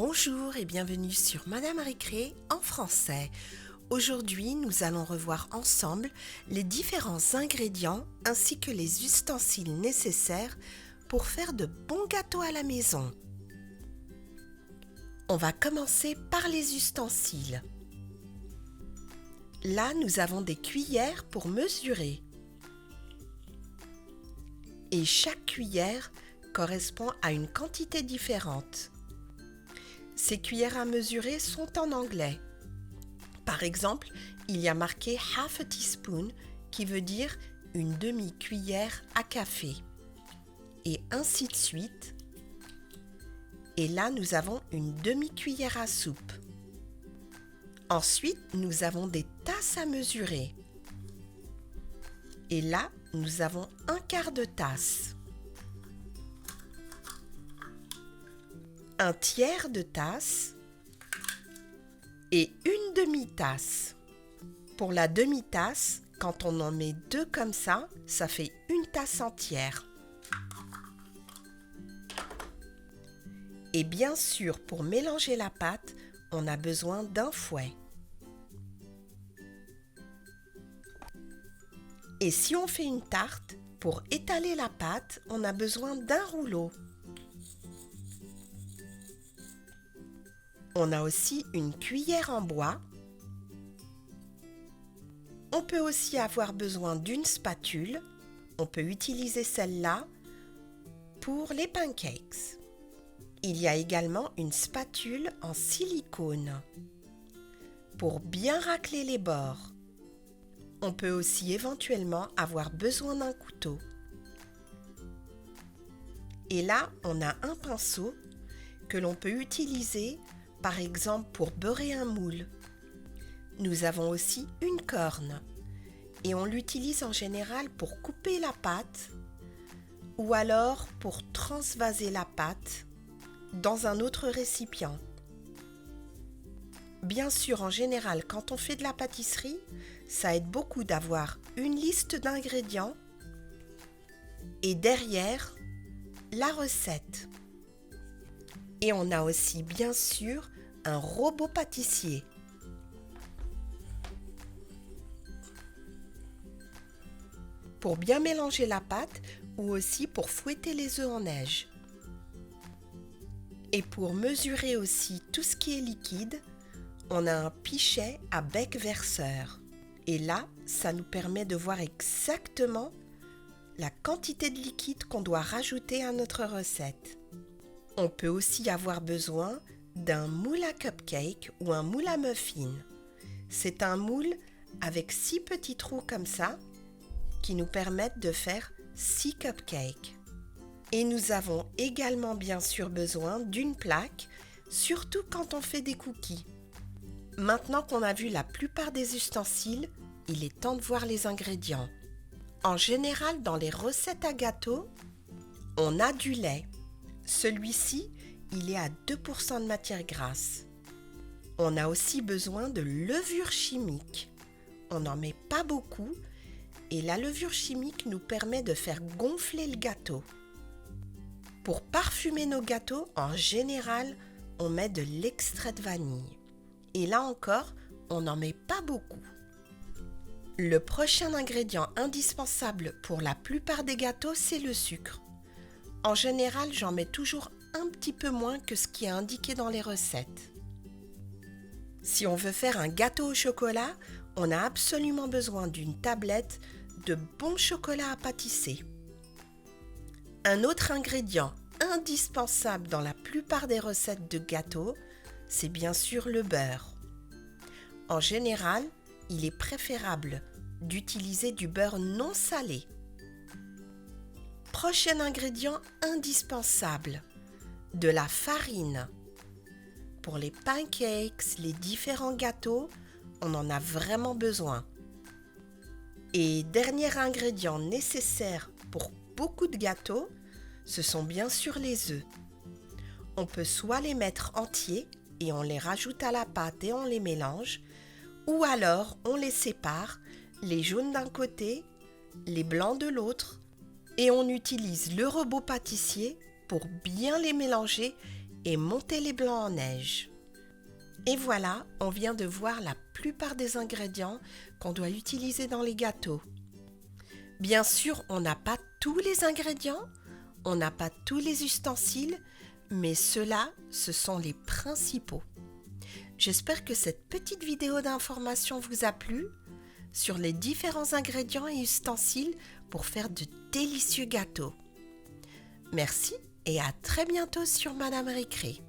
Bonjour et bienvenue sur Madame Récré en français. Aujourd'hui, nous allons revoir ensemble les différents ingrédients ainsi que les ustensiles nécessaires pour faire de bons gâteaux à la maison. On va commencer par les ustensiles. Là, nous avons des cuillères pour mesurer. Et chaque cuillère correspond à une quantité différente. Ces cuillères à mesurer sont en anglais. Par exemple, il y a marqué half a teaspoon qui veut dire une demi-cuillère à café. Et ainsi de suite. Et là, nous avons une demi-cuillère à soupe. Ensuite, nous avons des tasses à mesurer. Et là, nous avons un quart de tasse. Un tiers de tasse et une demi-tasse. Pour la demi-tasse, quand on en met deux comme ça fait une tasse entière. Et bien sûr, pour mélanger la pâte, on a besoin d'un fouet. Et si on fait une tarte, pour étaler la pâte, on a besoin d'un rouleau. On a aussi une cuillère en bois. On peut aussi avoir besoin d'une spatule. On peut utiliser celle-là pour les pancakes. Il y a également une spatule en silicone pour bien racler les bords. On peut aussi éventuellement avoir besoin d'un couteau. Et là, on a un pinceau que l'on peut utiliser par exemple pour beurrer un moule. Nous avons aussi une corne et on l'utilise en général pour couper la pâte ou alors pour transvaser la pâte dans un autre récipient. Bien sûr, en général, quand on fait de la pâtisserie, ça aide beaucoup d'avoir une liste d'ingrédients et derrière, la recette. Et on a aussi, bien sûr, un robot pâtissier. Pour bien mélanger la pâte ou aussi pour fouetter les œufs en neige. Et pour mesurer aussi tout ce qui est liquide, on a un pichet à bec verseur. Et là, ça nous permet de voir exactement la quantité de liquide qu'on doit rajouter à notre recette. On peut aussi avoir besoin d'un moule à cupcake ou un moule à muffin. C'est un moule avec 6 petits trous comme ça qui nous permettent de faire 6 cupcakes. Et nous avons également bien sûr besoin d'une plaque, surtout quand on fait des cookies. Maintenant qu'on a vu la plupart des ustensiles, il est temps de voir les ingrédients. En général, dans les recettes à gâteau, on a du lait. Celui-ci, il est à 2% de matière grasse. On a aussi besoin de levure chimique. On n'en met pas beaucoup et la levure chimique nous permet de faire gonfler le gâteau. Pour parfumer nos gâteaux, en général, on met de l'extrait de vanille. Et là encore, on n'en met pas beaucoup. Le prochain ingrédient indispensable pour la plupart des gâteaux, c'est le sucre. En général, j'en mets toujours un petit peu moins que ce qui est indiqué dans les recettes. Si on veut faire un gâteau au chocolat, on a absolument besoin d'une tablette de bon chocolat à pâtisser. Un autre ingrédient indispensable dans la plupart des recettes de gâteaux, c'est bien sûr le beurre. En général, il est préférable d'utiliser du beurre non salé. Prochain ingrédient indispensable, de la farine. Pour les pancakes, les différents gâteaux, on en a vraiment besoin. Et dernier ingrédient nécessaire pour beaucoup de gâteaux, ce sont bien sûr les œufs. On peut soit les mettre entiers et on les rajoute à la pâte et on les mélange, ou alors on les sépare, les jaunes d'un côté, les blancs de l'autre, et on utilise le robot pâtissier pour bien les mélanger et monter les blancs en neige. Et voilà, on vient de voir la plupart des ingrédients qu'on doit utiliser dans les gâteaux. Bien sûr, on n'a pas tous les ingrédients, on n'a pas tous les ustensiles, mais ceux-là, ce sont les principaux. J'espère que cette petite vidéo d'information vous a plu sur les différents ingrédients et ustensiles pour faire de délicieux gâteaux. Merci et à très bientôt sur Madame Récré.